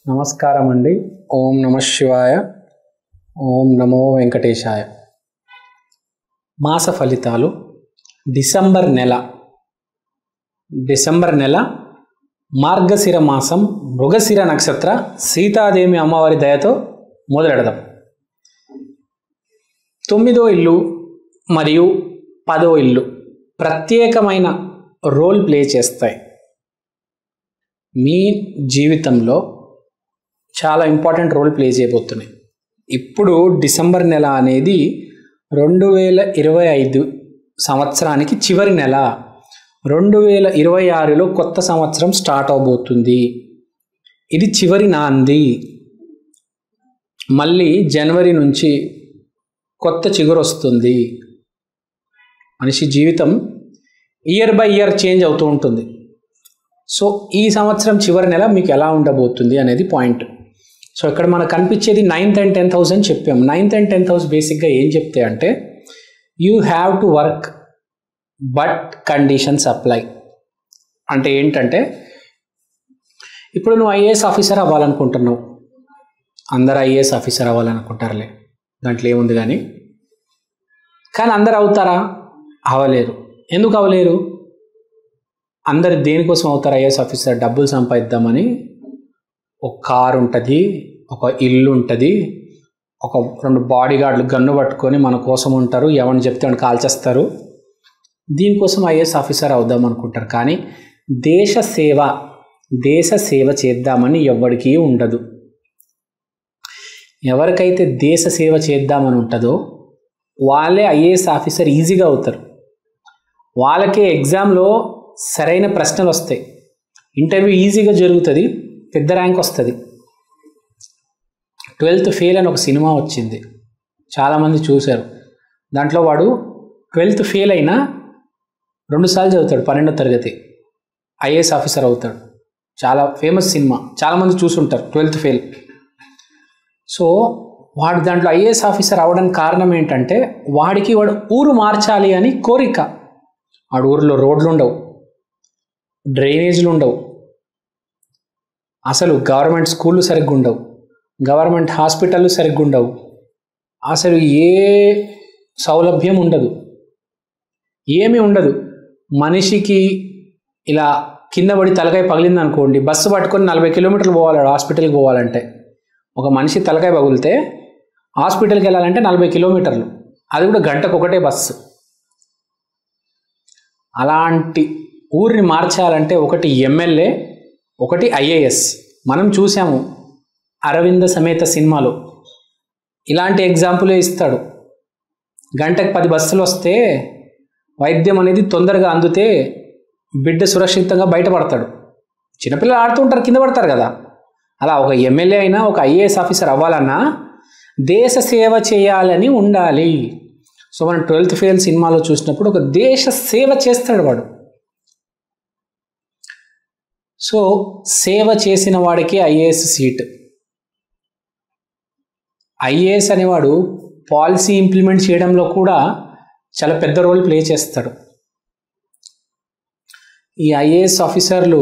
నమస్కారం అండి. ఓం నమ శివాయ. ఓం నమో వెంకటేశాయ. మాస ఫలితాలు. డిసెంబర్ నెల మార్గశిర మాసం, మృగశిర నక్షత్ర, సీతాదేవి అమ్మవారి దయతో మొదలెడదాం. 9వ ఇల్లు మరియు 10వ ఇల్లు ప్రత్యేకమైన రోల్ ప్లే చేస్తాయి. మీ జీవితంలో చాలా ఇంపార్టెంట్ రోల్ ప్లే చేయబోతున్నాయి. ఇప్పుడు డిసెంబర్ నెల అనేది 2025 సంవత్సరానికి చివరి నెల. 2026లో కొత్త సంవత్సరం స్టార్ట్ అవబోతుంది. ఇది చివరి నాంది. మళ్ళీ జనవరి నుంచి కొత్త చిగురు వస్తుంది. మనిషి జీవితం ఇయర్ బై ఇయర్ చేంజ్ అవుతూ ఉంటుంది. సో ఈ సంవత్సరం చివరి నెల మీకు ఎలా ఉండబోతుంది అనేది పాయింట్. సో ఇక్కడ మనకు కనిపించేది 9th and 10th house అని చెప్పాము. 9th and 10th house బేసిక్గా ఏం చెప్తే అంటే you have to work but conditions apply. అంటే ఏంటంటే ఇప్పుడు నువ్వు ఐఏఎస్ ఆఫీసర్ అవ్వాలనుకుంటున్నావు. అందరు ఐఏఎస్ ఆఫీసర్ అవ్వాలనుకుంటారులే, దాంట్లో ఏముంది. కానీ అందరు అవుతారా? అవ్వలేరు. ఎందుకు అవ్వలేరు? అందరు దేనికోసం అవుతారు ఐఏఎస్ ఆఫీసర్? డబ్బులు సంపాదిద్దామని. ఒక కారు ఉంటుంది, ఒక ఇల్లు ఉంటుంది, ఒక 2 బాడీ గార్డులు గన్ను పట్టుకొని మన కోసం ఉంటారు. ఎవరిని చెప్తే వాడిని కాల్చేస్తారు. దీనికోసం ఐఏఎస్ ఆఫీసర్ అవుదాం అనుకుంటారు. కానీ దేశ సేవ చేద్దామని ఎవరికీ ఉండదు. ఎవరికైతే దేశ సేవ చేద్దామని ఉంటుందో వాళ్ళే ఐఏఎస్ ఆఫీసర్ ఈజీగా అవుతారు. వాళ్ళకే ఎగ్జామ్లో సరైన ప్రశ్నలు వస్తాయి. ఇంటర్వ్యూ ఈజీగా జరుగుతుంది, పెద్ద ర్యాంక్ వస్తుంది. 12th ఫెయిల్ అని ఒక సినిమా వచ్చింది, చాలామంది చూశారు. దాంట్లో వాడు 12th ఫెయిల్ అయినా 2 సార్లు చదువుతాడు, 12వ తరగతి, ఐఏఎస్ ఆఫీసర్ అవుతాడు. చాలా ఫేమస్ సినిమా, చాలామంది చూసుంటారు 12th ఫెయిల్. సో వాడు దాంట్లో ఐఏఎస్ ఆఫీసర్ అవ్వడానికి కారణం ఏంటంటే వాడు ఊరు మార్చాలి అని కోరిక. వాడు ఊరిలో రోడ్లు ఉండవు, డ్రైనేజీలు ఉండవు, అసలు గవర్నమెంట్ స్కూళ్ళు సరిగ్గా ఉండవు, గవర్నమెంట్ హాస్పిటళ్ళు సరిగ్గా ఉండవు, అసలు ఏ సౌలభ్యం ఉండదు, ఏమీ ఉండదు. మనిషికి ఇలా కింద పడి తలకాయ పగిలింది అనుకోండి, బస్సు పట్టుకొని 40 కిలోమీటర్లు పోవాలి హాస్పిటల్కి పోవాలంటే. ఒక మనిషి తలకాయ పగిలితే హాస్పిటల్కి వెళ్ళాలంటే 40 కిలోమీటర్లు, అది కూడా గంటకు ఒకటే బస్సు. అలాంటి ఊరిని మార్చాలంటే ఒకటి ఎమ్మెల్యే, ఒకటి ఐఏఎస్. మనం చూసాము అరవింద సమేత సినిమాలో ఇలాంటి ఎగ్జాంపులే ఇస్తాడు. గంటకు 10 బస్సులు వస్తే వైద్యం అనేది తొందరగా అందితే బిడ్డ సురక్షితంగా బయటపడతాడు. చిన్నపిల్లలు ఆడుతూ ఉంటారు, కింద పడతారు కదా. అలా ఒక ఎమ్మెల్యే అయినా ఒక ఐఏఎస్ ఆఫీసర్ అవ్వాలన్నా దేశ సేవ చేయాలని ఉండాలి. సో మనం 12th ఫెయిల్ సినిమాలో చూసినప్పుడు ఒక దేశ సేవ చేస్తాడు వాడు. సో సేవ చేసిన వాడికి ఐఏఎస్ సీట్. ఐఏఎస్ అనేవాడు పాలసీ ఇంప్లిమెంట్ చేయడంలో కూడా చాలా పెద్ద రోల్ ప్లే చేస్తాడు. ఈ ఐఏఎస్ ఆఫీసర్లు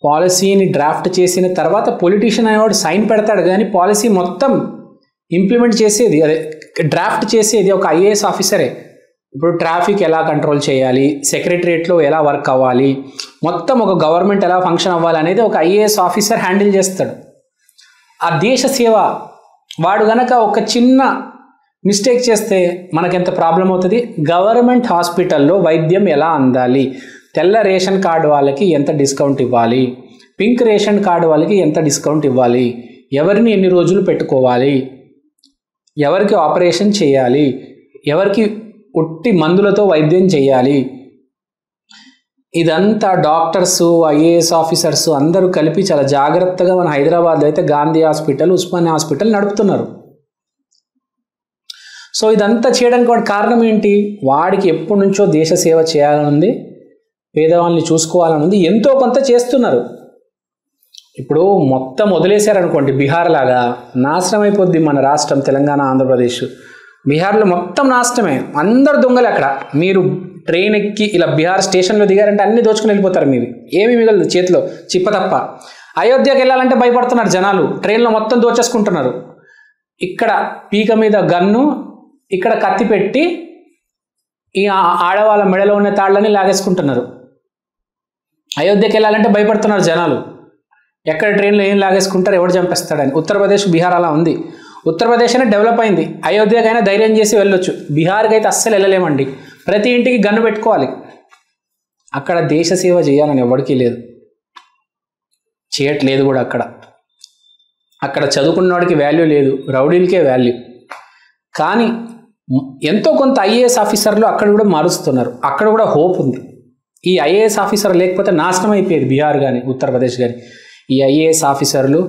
పాలసీని డ్రాఫ్ట్ చేసిన తర్వాత పొలిటీషియన్ అనేవాడు సైన్ పెడతాడు, కానీ పాలసీ మొత్తం ఇంప్లిమెంట్ చేసేది, అదే డ్రాఫ్ట్ చేసేది ఒక ఐఏఎస్ ఆఫీసరే. ఇప్పుడు ట్రాఫిక్ ఎలా కంట్రోల్ చేయాలి, సెక్రటరియట్లో ఎలా వర్క్ అవ్వాలి, మొత్తం ఒక గవర్నమెంట్ ఎలా ఫంక్షన్ అవ్వాలి అనేది ఒక ఐఏఎస్ ఆఫీసర్ హ్యాండిల్ చేస్తాడు. ఆ దేశ సేవ వాడు గనక ఒక చిన్న మిస్టేక్ చేస్తే మనకెంత ప్రాబ్లం అవుతుంది. గవర్నమెంట్ హాస్పిటల్లో వైద్యం ఎలా అందాలి, తెల్ల రేషన్ కార్డు వాళ్ళకి ఎంత డిస్కౌంట్ ఇవ్వాలి, పింక్ రేషన్ కార్డు వాళ్ళకి ఎంత డిస్కౌంట్ ఇవ్వాలి, ఎవరిని ఎన్ని రోజులు పెట్టుకోవాలి, ఎవరికి ఆపరేషన్ చేయాలి, ఎవరికి ఉట్టి మందులతో వైద్యం చేయాలి, ఇదంతా డాక్టర్సు, ఐఏఎస్ ఆఫీసర్సు అందరూ కలిపి చాలా జాగ్రత్తగా మన హైదరాబాద్లో అయితే గాంధీ హాస్పిటల్, ఉస్మానియా హాస్పిటల్ నడుపుతున్నారు. సో ఇదంతా చేయడానికి వాడి కారణం ఏంటి? వాడికి ఎప్పటి నుంచో దేశ సేవ చేయాలని ఉంది, పేదవాళ్ళని చూసుకోవాలని ఉంది, ఎంతో కొంత చేస్తున్నారు. ఇప్పుడు మొత్తం వదిలేశారనుకోండి, బీహార్ లాగా నాశనం అయిపోద్ది మన రాష్ట్రం, తెలంగాణ, ఆంధ్రప్రదేశ్. బీహార్లో మొత్తం నాశనమే, అందరు దొంగలు. అక్కడ మీరు ట్రైన్ ఎక్కి ఇలా బీహార్ స్టేషన్లో దిగారంటే అన్నీ దోచుకుని వెళ్ళిపోతారు. మీవి ఏమీ మిగలదు చేతిలో, చిప్ప తప్ప. అయోధ్యకి వెళ్ళాలంటే భయపడుతున్నారు జనాలు, ట్రైన్లో మొత్తం దోచేసుకుంటున్నారు. ఇక్కడ పీక మీద గన్ను, ఇక్కడ కత్తి పెట్టి ఈ ఆడవాళ్ళ మెడలో ఉన్న తాళ్ళని లాగేసుకుంటున్నారు. అయోధ్యకి వెళ్ళాలంటే భయపడుతున్నారు జనాలు, ఎక్కడ ట్రైన్లో ఏం లాగేసుకుంటారు, ఎవడు చంపేస్తాడని. ఉత్తరప్రదేశ్, బీహార్ అలా ఉంది. ఉత్తరప్రదేశ్ అనేది డెవలప్ అయింది, అయోధ్యకైనా ధైర్యం చేసి వెళ్ళొచ్చు. బీహార్కి అయితే అస్సలు వెళ్ళలేమండి, ప్రతి ఇంటికి గన్ను పెట్టుకోవాలి. అక్కడ దేశ సేవ చేయాలని ఎవరికీ లేదు, చేయట్లేదు కూడా. అక్కడ చదువుకున్నవాడికి వాల్యూ లేదు, రౌడీలకే వాల్యూ. కానీ ఎంతో కొంత ఐఏఎస్ ఆఫీసర్లు అక్కడ కూడా మారుస్తున్నారు, అక్కడ కూడా హోప్ ఉంది. ఈ ఐఏఎస్ ఆఫీసర్ లేకపోతే నాశనం అయిపోయేది బీహార్ కానీ ఉత్తరప్రదేశ్ కానీ. ఈ ఐఏఎస్ ఆఫీసర్లు,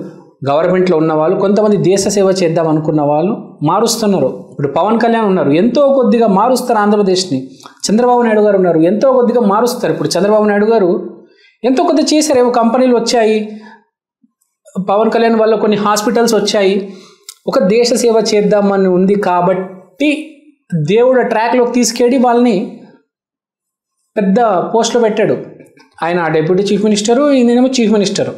గవర్నమెంట్లో ఉన్న వాళ్ళు, కొంతమంది దేశ సేవ చేద్దాం అనుకున్న వాళ్ళు మారుస్తున్నారు. ఇప్పుడు పవన్ కళ్యాణ్ ఉన్నారు, ఎంతో కొద్దిగా మారుస్తారు ఆంధ్రప్రదేశ్ని. చంద్రబాబు నాయుడు గారు ఉన్నారు, ఎంతో కొద్దిగా మారుస్తారు. ఇప్పుడు చంద్రబాబు నాయుడు గారు ఎంతో కొద్దిగా చేశారు, ఏవో కంపెనీలు వచ్చాయి, పవన్ కళ్యాణ్ వల్ల కొన్ని హాస్పిటల్స్ వచ్చాయి. ఒక దేశ సేవ చేద్దామని ఉంది కాబట్టి దేవుడు ట్రాక్లోకి తీసుకెళ్ళి వాళ్ళని పెద్ద పోస్ట్లో పెట్టాడు. ఆయన డిప్యూటీ చీఫ్ మినిస్టరు, ఈయనేమో చీఫ్ మినిస్టరు.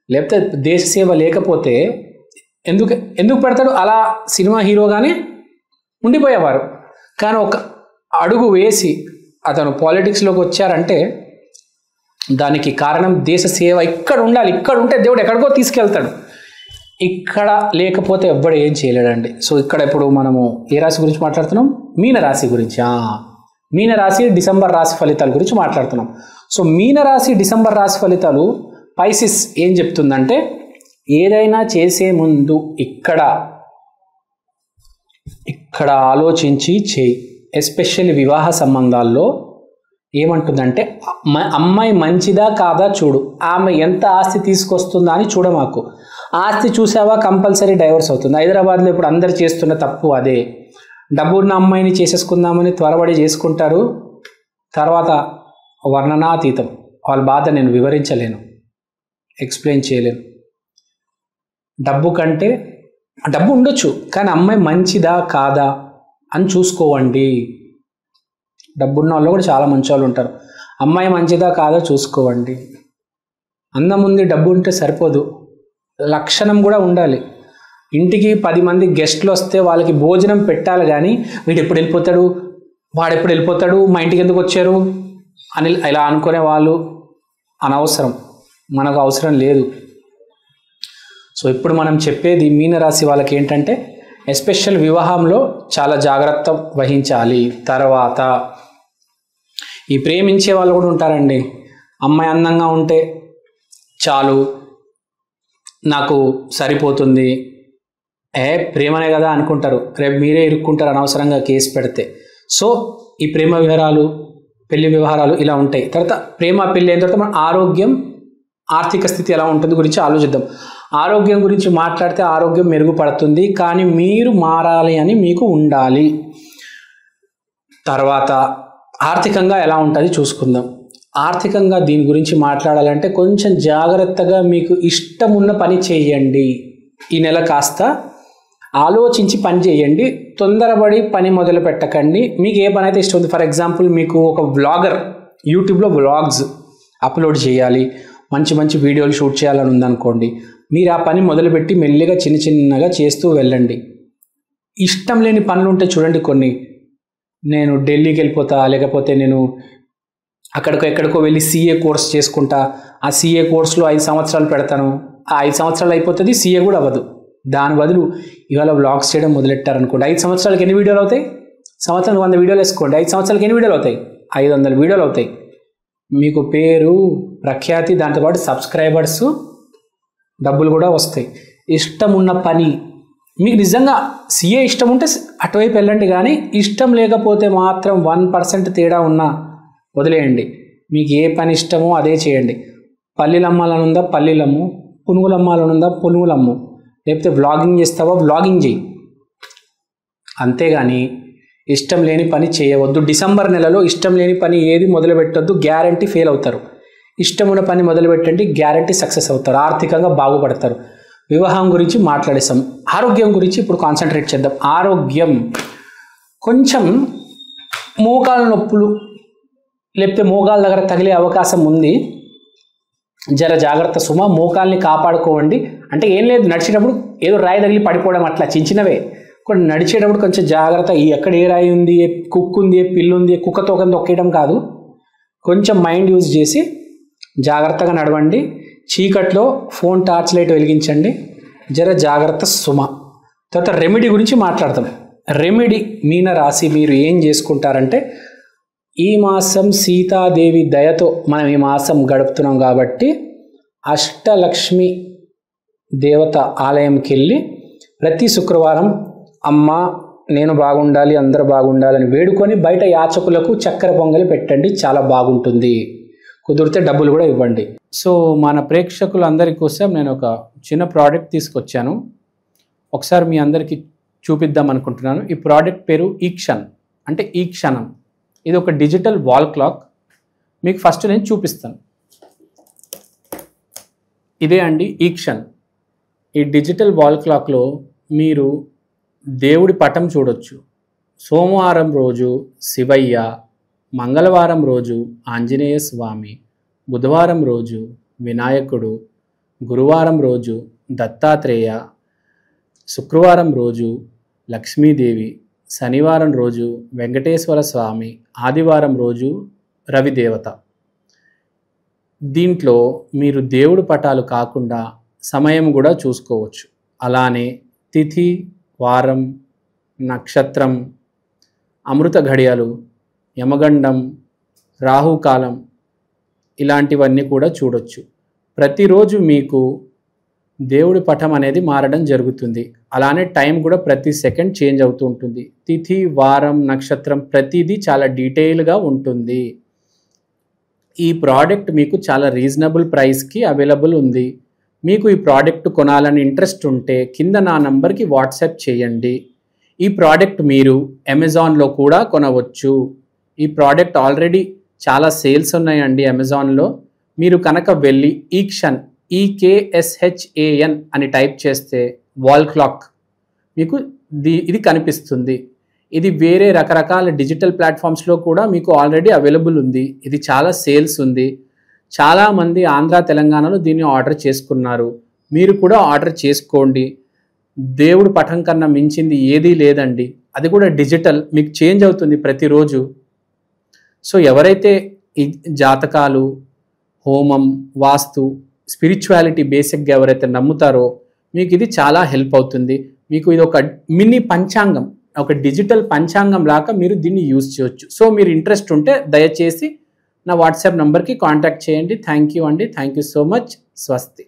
లేకపోతే దేశ సేవ లేకపోతే ఎందుకు పెడతాడు? అలా సినిమా హీరోగానే ఉండిపోయేవారు. కానీ ఒక అడుగు వేసి అతను పాలిటిక్స్లోకి వచ్చారంటే దానికి కారణం దేశ సేవ. ఇక్కడ ఉండాలి, ఇక్కడ ఉంటే దేవుడు ఎక్కడికో తీసుకెళ్తాడు. ఇక్కడ లేకపోతే ఎవ్వడు ఏం చేయలేడండి. సో ఇక్కడ ఇప్పుడు మనము ఏ రాశి గురించి మాట్లాడుతున్నాం? మీనరాశి గురించి. మీనరాశి డిసెంబర్ రాశి ఫలితాల గురించి మాట్లాడుతున్నాం. సో మీనరాశి డిసెంబర్ రాశి ఫలితాలు, పైసిస్ ఏం చెప్తుందంటే, ఏదైనా చేసే ముందు ఇక్కడ ఆలోచించి చేయి. ఎస్పెషల్లీ వివాహ సంబంధాల్లో ఏమంటుందంటే, అమ్మాయి మంచిదా కాదా చూడు, ఆమె ఎంత ఆస్తి తీసుకొస్తుందా అని చూడమాకు. ఆస్తి చూసావా కంపల్సరీ డైవర్స్ అవుతుంది. హైదరాబాద్లో ఇప్పుడు అందరు చేస్తున్న తప్పు అదే. డబ్బున్న అమ్మాయిని చేసేసుకుందామని త్వరపడి చేసుకుంటారు, తర్వాత వర్ణనాతీతం. వాళ్ళ బాధ నేను వివరించలేను, ఎక్స్ప్లెయిన్ చేయలేను. డబ్బు కంటే, డబ్బు ఉండొచ్చు కానీ అమ్మాయి మంచిదా కాదా అని చూసుకోవండి. డబ్బున్న వాళ్ళు కూడా చాలా మంచి వాళ్ళు ఉంటారు. అమ్మాయి మంచిదా కాదా చూసుకోవండి. అందం ఉంది, డబ్బు ఉంటే సరిపోదు, లక్షణం కూడా ఉండాలి. ఇంటికి 10 మంది గెస్ట్లు వస్తే వాళ్ళకి భోజనం పెట్టాలి, కానీ వీడు ఎప్పుడు వెళ్ళిపోతాడు, వాడెప్పుడు వెళ్ళిపోతాడు, మా ఇంటికి ఎందుకు వచ్చారు అని ఇలా అనుకునే వాళ్ళు అనవసరం, మనకు అవసరం లేదు. సో ఇప్పుడు మనం చెప్పేది మీనరాశి వాళ్ళకి ఏంటంటే, ఎస్పెషల్ వివాహంలో చాలా జాగ్రత్త వహించాలి. తర్వాత ఈ ప్రేమించే వాళ్ళు కూడా ఉంటారండి. అమ్మాయి అందంగా ఉంటే చాలు, నాకు సరిపోతుంది, ప్రేమనే కదా అనుకుంటారు. రేపు మీరే ఇరుక్కుంటారు అనవసరంగా కేసు పెడితే. సో ఈ ప్రేమ వివరాలు, పెళ్లి వ్యవహారాలు ఇలా ఉంటాయి. తర్వాత ప్రేమ పెళ్లి అయిన తర్వాత మన ఆరోగ్యం, ఆర్థిక స్థితి ఎలా ఉంటుంది గురించి ఆలోచిద్దాం. ఆరోగ్యం గురించి మాట్లాడితే ఆరోగ్యం మెరుగుపడుతుంది, కానీ మీరు మారాలి అని మీకు ఉండాలి. తర్వాత ఆర్థికంగా ఎలా ఉంటుంది చూసుకుందాం. ఆర్థికంగా దీని గురించి మాట్లాడాలంటే కొంచెం జాగ్రత్తగా మీకు ఇష్టం ఉన్న పని చేయండి. ఈ నెల కాస్త ఆలోచించి పని చేయండి, తొందరపడి పని మొదలు పెట్టకండి. మీకు ఏ పని అయితే ఇష్టం ఉంది, ఫర్ ఎగ్జాంపుల్ మీకు ఒక వ్లాగర్, యూట్యూబ్లో వ్లాగ్స్ అప్లోడ్ చేయాలి, మంచి మంచి వీడియోలు షూట్ చేయాలని ఉందనుకోండి, మీరు ఆ పని మొదలుపెట్టి మెల్లిగా చిన్నగా చేస్తూ వెళ్ళండి. ఇష్టం లేని పనులు ఉంటే చూడండి కొన్ని, నేను ఢిల్లీకి వెళ్ళిపోతా, లేకపోతే నేను ఎక్కడికో వెళ్ళి CA కోర్స్ చేసుకుంటా, ఆ CA కోర్సులో 5 సంవత్సరాలు పెడతాను, ఆ 5 సంవత్సరాలు అయిపోతుంది, CA కూడా అవ్వదు. దాని బదులు ఇవాళ వ్లాగ్స్ చేయడం మొదలెట్టారనుకోండి, 5 సంవత్సరాలకి ఎన్ని వీడియోలు అవుతాయి? సంవత్సరానికి 100 వీడియోలు వేసుకోండి, 5 సంవత్సరాలకి ఎన్ని వీడియోలు అవుతాయి? 500 వీడియోలు అవుతాయి. మీకు పేరు, ప్రఖ్యాతి, దాంతోపాటు సబ్స్క్రైబర్స్, డబ్బులు కూడా వస్తాయి. ఇష్టం ఉన్న పని, మీకు నిజంగా CA ఇష్టం ఉంటే అటువైపు వెళ్ళండి, కానీ ఇష్టం లేకపోతే మాత్రం 1% తేడా ఉన్నా వదిలేయండి. మీకు ఏ పని ఇష్టమో అదే చేయండి. పల్లీలు అమ్మాలనుందా పల్లీలమ్ము, పునుగులు అమ్మాలనుందా పునుగులమ్ము, లేకపోతే వ్లాగింగ్ చేస్తావా వ్లాగింగ్ చేయి, అంతేగాని ఇష్టం లేని పని చేయవద్దు. డిసెంబర్ నెలలో ఇష్టం లేని పని ఏది మొదలు పెట్టొద్దు, గ్యారంటీ ఫెయిల్ అవుతారు. ఇష్టమున్న పని మొదలుపెట్టండి, గ్యారంటీ సక్సెస్ అవుతారు, ఆర్థికంగా బాగుపడతారు. వివాహం గురించి మాట్లాడేసాం. ఆరోగ్యం గురించి ఇప్పుడు కాన్సన్ట్రేట్ చేద్దాం. ఆరోగ్యం కొంచెం మోకాల నొప్పులు లేకపోతే మోకాల దగ్గర తగిలే అవకాశం ఉంది. జర జాగ్రత్త సుమ, మోకాల్ని కాపాడుకోండి. అంటే ఏం లేదు, నడిచేటప్పుడు ఏదో రాయి తగిలి పడిపోవడం అట్లా చిన్నవే. కొన్ని నడిచేటప్పుడు కొంచెం జాగ్రత్త, ఎక్కడ ఏ రాయి ఉంది, ఏ కుక్కు ఉంది, ఏ పిల్లు ఉంది, కుక్కతో కింద తొక్కేయడం కాదు, కొంచెం మైండ్ యూజ్ చేసి జాగ్రత్తగా నడవండి. చీకట్లో ఫోన్ టార్చ్ లైట్ వెలిగించండి. జర జాగ్రత్త సుమ. తర్వాత రెమెడీ గురించి మాట్లాడతాం. రెమెడీ మీన రాశి మీరు ఏం చేసుకుంటారంటే, ఈ మాసం సీతాదేవి దయతో మనం ఈ మాసం గడుపుతున్నాం కాబట్టి అష్టలక్ష్మి దేవత ఆలయంకి వెళ్ళి ప్రతి శుక్రవారం అమ్మ నేను బాగుండాలి, అందరూ బాగుండాలని వేడుకొని బయట యాచకులకు చక్కెర పొంగలి పెట్టండి, చాలా బాగుంటుంది. కుదిరితే డబ్బులు కూడా ఇవ్వండి. సో మన ప్రేక్షకులందరి కోసం నేను ఒక చిన్న ప్రోడక్ట్ తీసుకొచ్చాను, ఒకసారి మీ అందరికీ చూపిద్దాం అనుకుంటున్నాను. ఈ ప్రోడక్ట్ పేరు ఈక్షన్, అంటే ఈ క్షణం. ఇది ఒక డిజిటల్ వాల్ క్లాక్. మీకు ఫస్ట్ నేను చూపిస్తాను. ఇదే అండి ఈక్షన్. ఈ డిజిటల్ వాల్ క్లాక్లో మీరు దేవుడి పటం చూడొచ్చు. సోమవారం రోజు శివయ్య, మంగళవారం రోజు ఆంజనేయ స్వామి, బుధవారం రోజు వినాయకుడు, గురువారం రోజు దత్తాత్రేయ, శుక్రవారం రోజు లక్ష్మీదేవి, శనివారం రోజు వెంకటేశ్వర స్వామి, ఆదివారం రోజు రవిదేవత. దీంట్లో మీరు దేవుడి పటాలు కాకుండా సమయం కూడా చూసుకోవచ్చు. అలానే తిథి, వారం, నక్షత్రం, అమృత ఘడియలు, యమగండం, రాహుకాలం ఇలాంటివన్నీ కూడా చూడొచ్చు. ప్రతిరోజు మీకు దేవుడి పటం అనేది మారడం జరుగుతుంది. అలానే టైం కూడా ప్రతి సెకండ్ చేంజ్ అవుతూ ఉంటుంది. తిథి, వారం, నక్షత్రం ప్రతిదీ చాలా డీటెయిల్గా ఉంటుంది. ఈ ప్రోడక్ట్ మీకు చాలా రీజనబుల్ ప్రైస్కి అవైలబుల్ ఉంది. మీకు ఈ ప్రోడక్ట్ కొనాలని ఇంట్రెస్ట్ ఉంటే కింద నా నంబర్కి వాట్సాప్ చేయండి. ఈ ప్రోడక్ట్ మీరు అమెజాన్లో కూడా కొనవచ్చు. ఈ ప్రోడక్ట్ ఆల్రెడీ చాలా సేల్స్ ఉన్నాయండి అమెజాన్లో. మీరు కనుక వెళ్ళి ఈక్షన్ EKSHAN అని టైప్ చేస్తే వాల్ క్లాక్ మీకు ఇది కనిపిస్తుంది. ఇది వేరే రకరకాల డిజిటల్ ప్లాట్ఫామ్స్లో కూడా మీకు ఆల్రెడీ అవైలబుల్ ఉంది. ఇది చాలా సేల్స్ ఉంది. చాలామంది ఆంధ్ర, తెలంగాణలో దీన్ని ఆర్డర్ చేసుకున్నారు. మీరు కూడా ఆర్డర్ చేసుకోండి. దేవుడు పటం కన్నా మించింది ఏదీ లేదండి. అది కూడా డిజిటల్, మీకు చేంజ్ అవుతుంది ప్రతిరోజు. సో ఎవరైతే ఈ జాతకాలు, హోమం, వాస్తు, స్పిరిచువాలిటీ బేసిక్గా ఎవరైతే నమ్ముతారో మీకు ఇది చాలా హెల్ప్ అవుతుంది. మీకు ఇది ఒక మినీ పంచాంగం, ఒక డిజిటల్ పంచాంగం లాగా మీరు దీన్ని యూజ్ చేయొచ్చు. సో మీరు ఇంట్రెస్ట్ ఉంటే దయచేసి నా వాట్సాప్ నంబర్కి కాంటాక్ట్ చేయండి. థ్యాంక్ యూ అండి. Thank you so much. స్వస్తి.